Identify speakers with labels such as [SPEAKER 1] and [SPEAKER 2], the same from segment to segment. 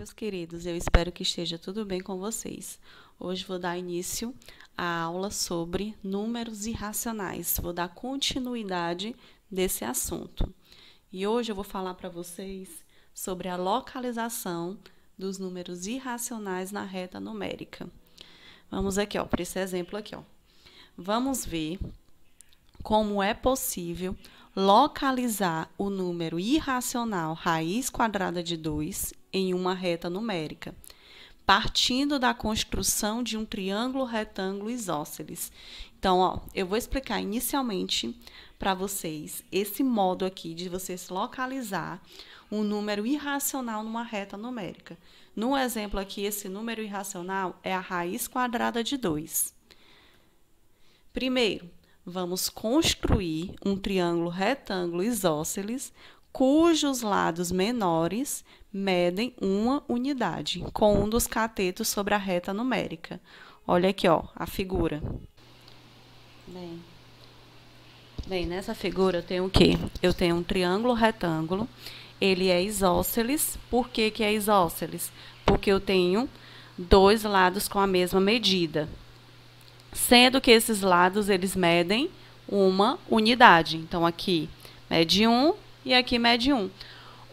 [SPEAKER 1] meus queridos, eu espero que esteja tudo bem com vocês. Hoje vou dar início à aula sobre números irracionais. Vou dar continuidade desse assunto. E hoje eu vou falar para vocês sobre a localização dos números irracionais na reta numérica. Vamos aqui, ó, para esse exemplo aqui, ó. Vamos ver como é possível localizar o número irracional raiz quadrada de 2 em uma reta numérica, partindo da construção de um triângulo retângulo isósceles. Então, ó, eu vou explicar inicialmente para vocês esse modo aqui de vocês localizar um número irracional numa reta numérica. No exemplo aqui, esse número irracional é a raiz quadrada de 2. Primeiro, vamos construir um triângulo retângulo isósceles, cujos lados menores medem uma unidade, com um dos catetos sobre a reta numérica. Olha aqui, ó, a figura. Bem, nessa figura eu tenho o quê? Eu tenho um triângulo retângulo, ele é isósceles. Por que que é isósceles? Porque eu tenho dois lados com a mesma medida, sendo que esses lados eles medem uma unidade. Então, aqui mede 1 e aqui mede 1.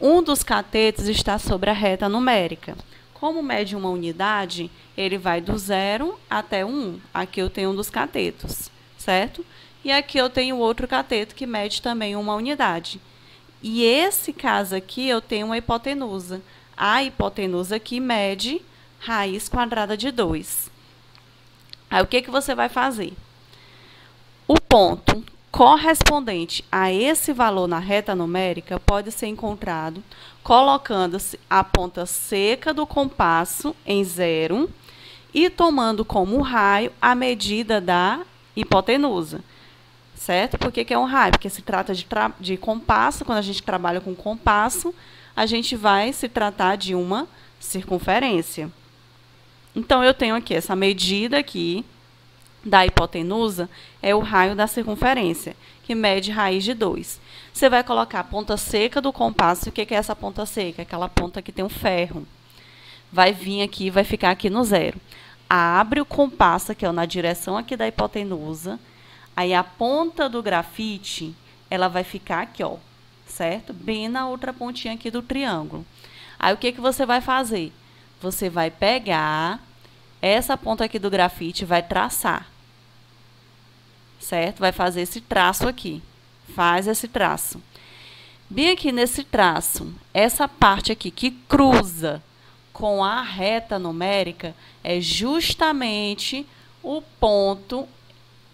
[SPEAKER 1] Um dos catetos está sobre a reta numérica. Como mede uma unidade, ele vai do 0 até o 1. Aqui eu tenho um dos catetos, certo? E aqui eu tenho outro cateto que mede também uma unidade. E esse caso aqui eu tenho uma hipotenusa. A hipotenusa aqui mede raiz quadrada de 2. Aí, o que que você vai fazer? O ponto correspondente a esse valor na reta numérica pode ser encontrado colocando-se a ponta seca do compasso em 0 e tomando como raio a medida da hipotenusa. Certo? Por que que é um raio? Porque se trata de compasso. Quando a gente trabalha com compasso, a gente vai se tratar de uma circunferência. Então, eu tenho aqui essa medida aqui da hipotenusa, é o raio da circunferência, que mede raiz de 2. Você vai colocar a ponta seca do compasso. O que é essa ponta seca? Aquela ponta que tem um ferro. Vai vir aqui, vai ficar aqui no 0. Abre o compasso, que é na direção aqui da hipotenusa. Aí, a ponta do grafite, ela vai ficar aqui, ó, certo? Bem na outra pontinha aqui do triângulo. Aí, o que que você vai fazer? Você vai pegar essa ponta aqui do grafite e vai traçar, certo? Vai fazer esse traço aqui. Faz esse traço. Bem aqui nesse traço, essa parte aqui que cruza com a reta numérica é justamente o ponto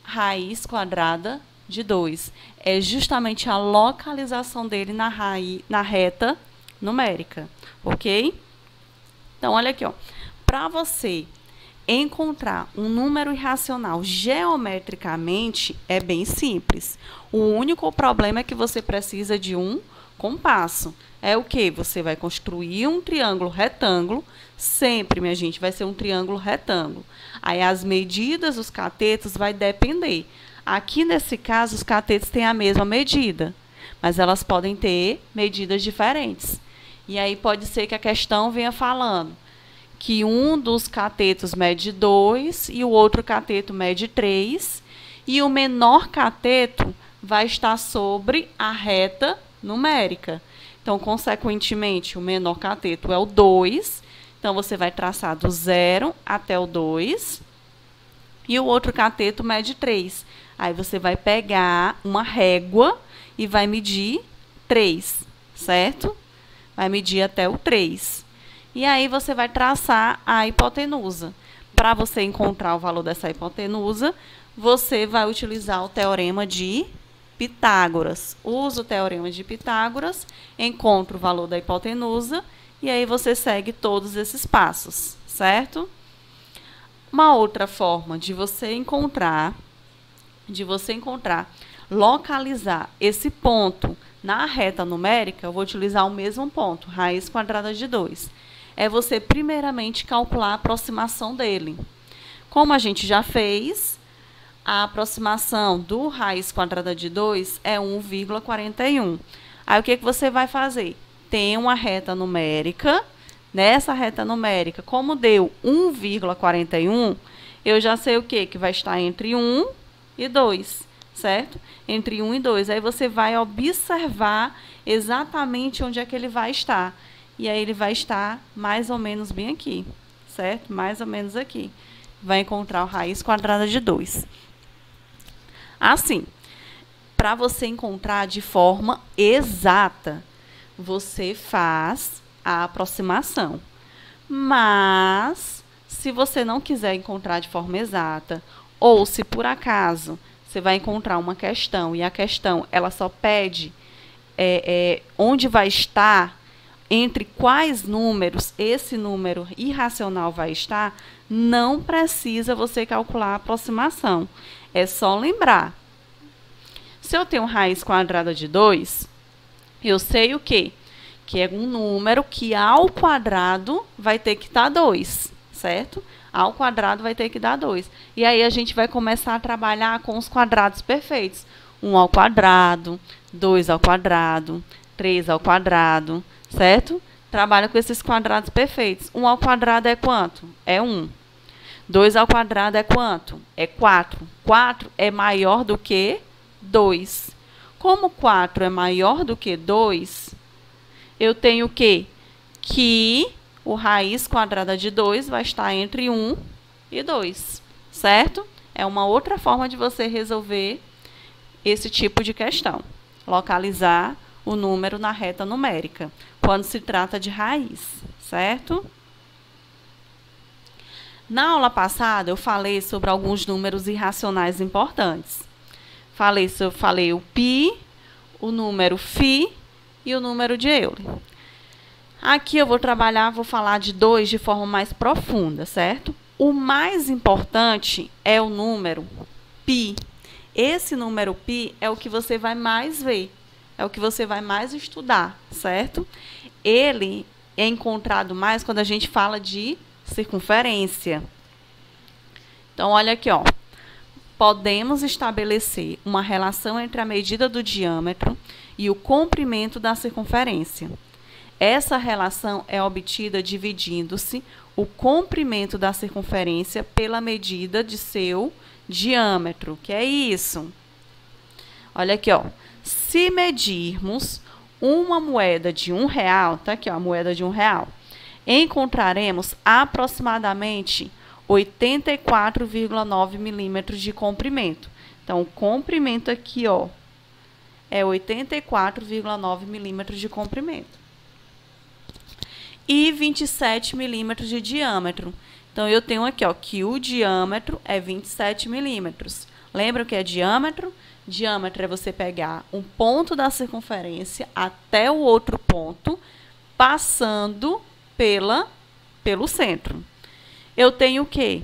[SPEAKER 1] raiz quadrada de 2. É justamente a localização dele na reta numérica, ok? Então, olha aqui, ó. Para você encontrar um número irracional geometricamente é bem simples. O único problema é que você precisa de um compasso. É o que? Você vai construir um triângulo retângulo. Sempre, minha gente, vai ser um triângulo retângulo. Aí, as medidas dos catetos vai depender. Aqui, nesse caso, os catetos têm a mesma medida, mas elas podem ter medidas diferentes. E aí, pode ser que a questão venha falando que um dos catetos mede 2 e o outro cateto mede 3, e o menor cateto vai estar sobre a reta numérica. Então, consequentemente, o menor cateto é o 2. Então, você vai traçar do 0 até o 2. E o outro cateto mede 3. Aí, você vai pegar uma régua e vai medir 3, certo? Vai medir até o 3. E aí, você vai traçar a hipotenusa. Para você encontrar o valor dessa hipotenusa, você vai utilizar o teorema de Pitágoras. Usa o teorema de Pitágoras, encontra o valor da hipotenusa, e aí você segue todos esses passos, certo? Uma outra forma de você encontrar, localizar esse ponto na reta numérica, eu vou utilizar o mesmo ponto, raiz quadrada de 2. É você, primeiramente, calcular a aproximação dele. Como a gente já fez, a aproximação do raiz quadrada de 2 é 1,41. Aí, o que que você vai fazer? Tem uma reta numérica, nessa reta numérica, como deu 1,41, eu já sei o quê? Que vai estar entre 1 e 2, certo? Entre 1 e 2. Aí você vai observar exatamente onde é que ele vai estar. E aí ele vai estar mais ou menos bem aqui, certo? Mais ou menos aqui. Vai encontrar a raiz quadrada de 2. Assim, para você encontrar de forma exata, você faz a aproximação. Mas, se você não quiser encontrar de forma exata, ou se por acaso você vai encontrar uma questão e a questão ela só pede onde vai estar, entre quais números esse número irracional vai estar, não precisa você calcular a aproximação. É só lembrar. Se eu tenho raiz quadrada de 2, eu sei o quê? Que é um número que ao quadrado vai ter que dar 2, certo? Ao quadrado vai ter que dar 2. E aí a gente vai começar a trabalhar com os quadrados perfeitos. 1 ao quadrado, 2 ao quadrado, 3 ao quadrado, certo? Trabalha com esses quadrados perfeitos. 1 ao quadrado é quanto? É 1. 2 ao quadrado é quanto? É 4. 4 é maior do que 2. Como 4 é maior do que 2, eu tenho o quê? Que o raiz quadrada de 2 vai estar entre 1 e 2, certo? É uma outra forma de você resolver esse tipo de questão. Localizar o número na reta numérica, quando se trata de raiz, certo? Na aula passada, eu falei sobre alguns números irracionais importantes. Falei o π, o número φ e o número de Euler. Aqui eu vou falar de 2 de forma mais profunda, certo? O mais importante é o número π. Esse número π é o que você vai mais ver, é o que você vai mais estudar, certo? Ele é encontrado mais quando a gente fala de circunferência. Então, olha aqui, ó. Podemos estabelecer uma relação entre a medida do diâmetro e o comprimento da circunferência. Essa relação é obtida dividindo-se o comprimento da circunferência pela medida de seu diâmetro. Que é isso? Olha aqui, ó. Se medirmos uma moeda de R$1, tá aqui, ó, a moeda de R$1, encontraremos aproximadamente 84,9 milímetros de comprimento. Então, o comprimento aqui, ó, é 84,9 milímetros de comprimento. E 27 milímetros de diâmetro. Então, eu tenho aqui, ó, que o diâmetro é 27 milímetros. Lembra o que é diâmetro? Diâmetro é você pegar um ponto da circunferência até o outro ponto, passando pelo centro. Eu tenho o quê?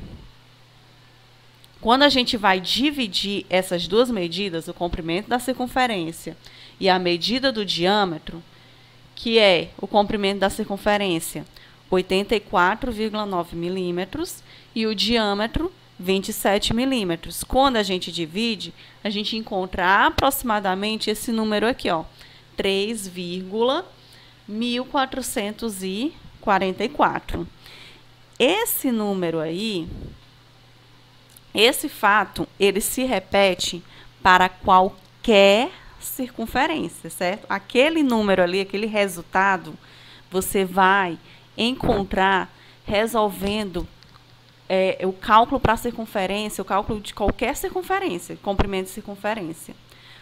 [SPEAKER 1] Quando a gente vai dividir essas duas medidas, o comprimento da circunferência e a medida do diâmetro, que é o comprimento da circunferência, 84,9 milímetros, e o diâmetro, 27 milímetros. Quando a gente divide, a gente encontra aproximadamente esse número aqui, ó, 3,1444. Esse número aí, esse fato, ele se repete para qualquer circunferência, certo? Aquele número ali, aquele resultado, você vai encontrar resolvendo o cálculo para a circunferência, o cálculo de qualquer circunferência, comprimento de circunferência.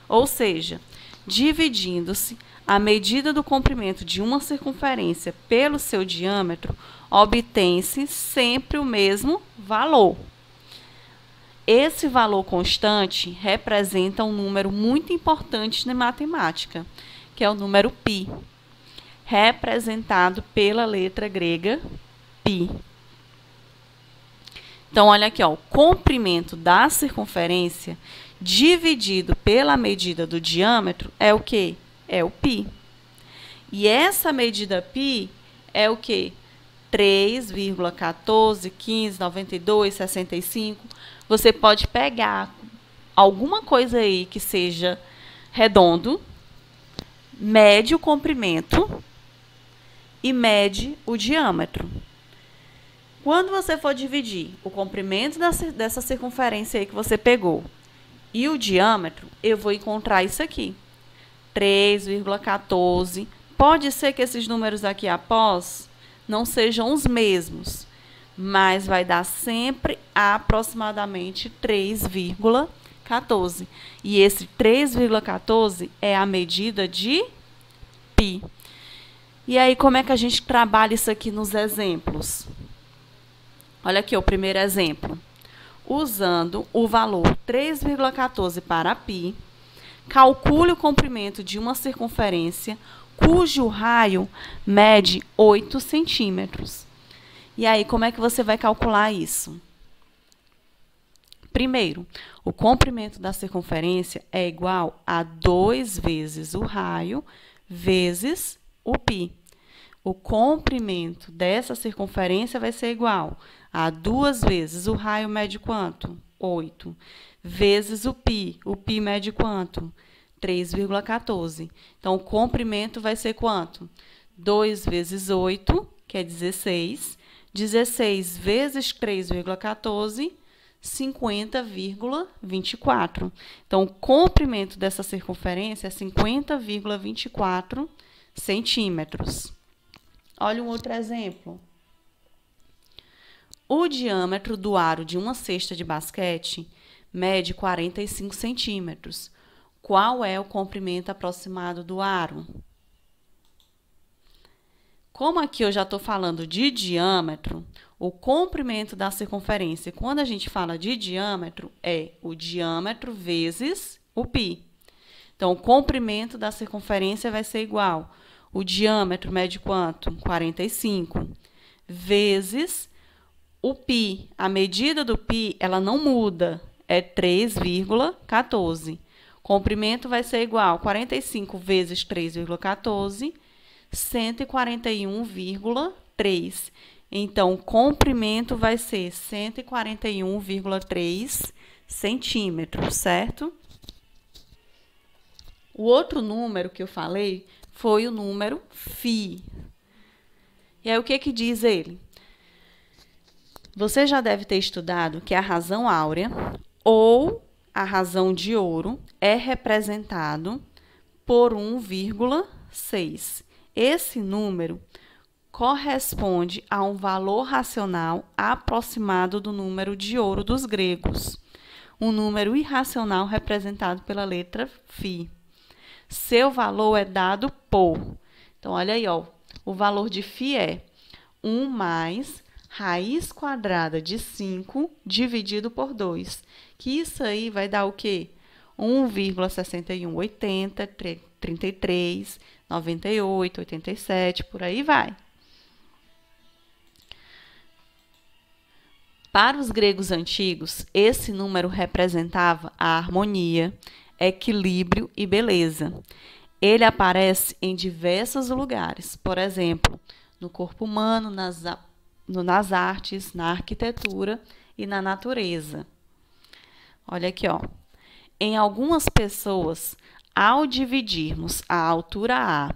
[SPEAKER 1] Ou seja, dividindo-se a medida do comprimento de uma circunferência pelo seu diâmetro, obtém-se sempre o mesmo valor. Esse valor constante representa um número muito importante na matemática, que é o número π, representado pela letra grega π. Então, olha aqui, ó, o comprimento da circunferência dividido pela medida do diâmetro é o quê? É o π. E essa medida π é o quê? 3,14159265. Você pode pegar alguma coisa aí que seja redondo, mede o comprimento e mede o diâmetro. Quando você for dividir o comprimento dessa circunferência aí que você pegou e o diâmetro, eu vou encontrar isso aqui, 3,14. Pode ser que esses números aqui após não sejam os mesmos, mas vai dar sempre aproximadamente 3,14. E esse 3,14 é a medida de π. E aí, como é que a gente trabalha isso aqui nos exemplos? Olha aqui o primeiro exemplo. Usando o valor 3,14 para π, calcule o comprimento de uma circunferência cujo raio mede 8 centímetros. E aí, como é que você vai calcular isso? Primeiro, o comprimento da circunferência é igual a 2 vezes o raio vezes o π. O comprimento dessa circunferência vai ser igual a 2 vezes o raio mede quanto? 8. Vezes o π. O π mede quanto? 3,14. Então, o comprimento vai ser quanto? 2 vezes 8, que é 16. 16 vezes 3,14, 50,24. Então, o comprimento dessa circunferência é 50,24 centímetros. Olha um outro exemplo. O diâmetro do aro de uma cesta de basquete mede 45 centímetros. Qual é o comprimento aproximado do aro? Como aqui eu já estou falando de diâmetro, o comprimento da circunferência, quando a gente fala de diâmetro, é o diâmetro vezes o π. Então, o comprimento da circunferência vai ser igual. O diâmetro mede quanto? 45. Vezes o π. A medida do π, ela não muda, é 3,14. Comprimento vai ser igual 45 vezes 3,14, 141,3. Então, o comprimento vai ser 141,3 centímetros, certo? O outro número que eu falei foi o número φ. E aí, o que diz ele? Você já deve ter estudado que a razão áurea ou a razão de ouro é representado por 1,6. Esse número corresponde a um valor racional aproximado do número de ouro dos gregos, um número irracional representado pela letra φ. Seu valor é dado por... Então, olha aí, ó, o valor de φ é 1 mais raiz quadrada de 5 dividido por 2. Que isso aí vai dar o quê? 1,6180, 33, 98, 87, por aí vai. Para os gregos antigos, esse número representava a harmonia, equilíbrio e beleza. Ele aparece em diversos lugares, por exemplo, no corpo humano, nas artes, na arquitetura e na natureza. Olha aqui, ó. Em algumas pessoas, ao dividirmos a altura A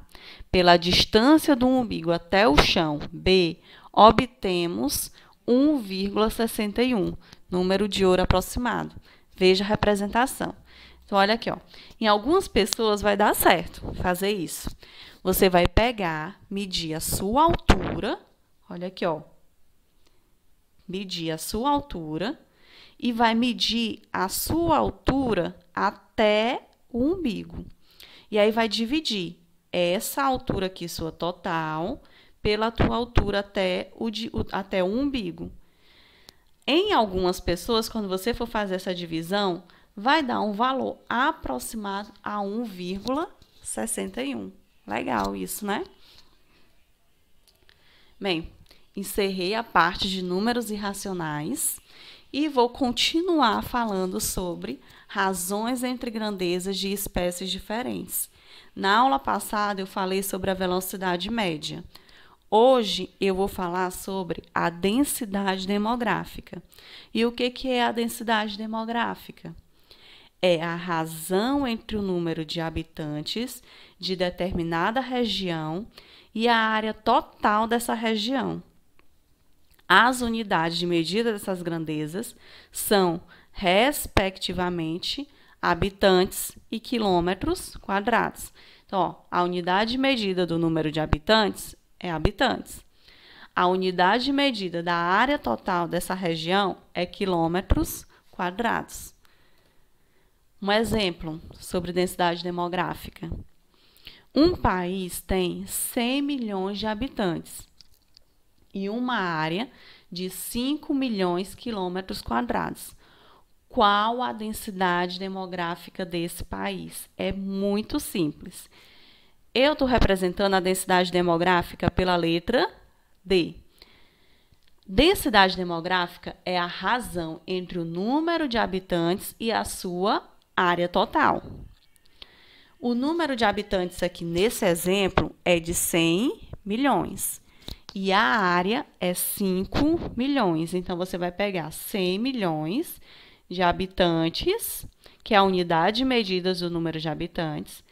[SPEAKER 1] pela distância do umbigo até o chão, B, obtemos 1,61, número de ouro aproximado. Veja a representação. Então, olha aqui, ó. Em algumas pessoas vai dar certo fazer isso. Você vai pegar, medir a sua altura, olha aqui, ó. Medir a sua altura e vai medir a sua altura até o umbigo. E aí vai dividir essa altura aqui, sua total, pela tua altura até o umbigo. Em algumas pessoas, quando você for fazer essa divisão, vai dar um valor aproximado a 1,61. Legal isso, né? Bem, encerrei a parte de números irracionais e vou continuar falando sobre razões entre grandezas de espécies diferentes. Na aula passada, eu falei sobre a velocidade média. Hoje, eu vou falar sobre a densidade demográfica. E o que é a densidade demográfica? É a razão entre o número de habitantes de determinada região e a área total dessa região. As unidades de medida dessas grandezas são, respectivamente, habitantes e quilômetros quadrados. Então, ó, a unidade de medida do número de habitantes é habitantes. A unidade de medida da área total dessa região é quilômetros quadrados. Um exemplo sobre densidade demográfica. Um país tem 100 milhões de habitantes e uma área de 5 milhões de quilômetros quadrados. Qual a densidade demográfica desse país? É muito simples. Eu estou representando a densidade demográfica pela letra D. Densidade demográfica é a razão entre o número de habitantes e a sua área total. O número de habitantes aqui nesse exemplo é de 100 milhões. E a área é 5 milhões. Então, você vai pegar 100 milhões de habitantes, que é a unidade de medidas do número de habitantes,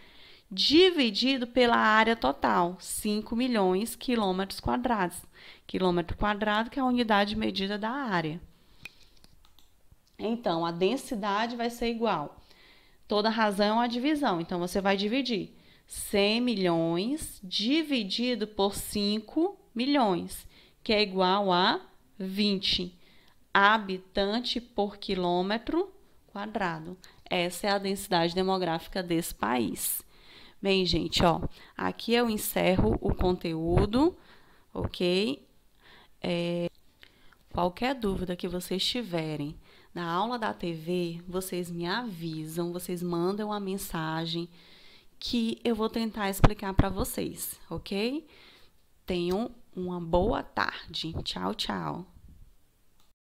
[SPEAKER 1] dividido pela área total, 5 milhões de quilômetros quadrados. Quilômetro quadrado, que é a unidade de medida da área. Então, a densidade vai ser igual. Toda razão é uma divisão, então você vai dividir 100 milhões dividido por 5 milhões, que é igual a 20 habitante por quilômetro quadrado. Essa é a densidade demográfica desse país. Bem, gente, ó, aqui eu encerro o conteúdo, ok? Qualquer dúvida que vocês tiverem na aula da TV, vocês me avisam, vocês mandam uma mensagem que eu vou tentar explicar para vocês, ok? Tenham uma boa tarde. Tchau, tchau.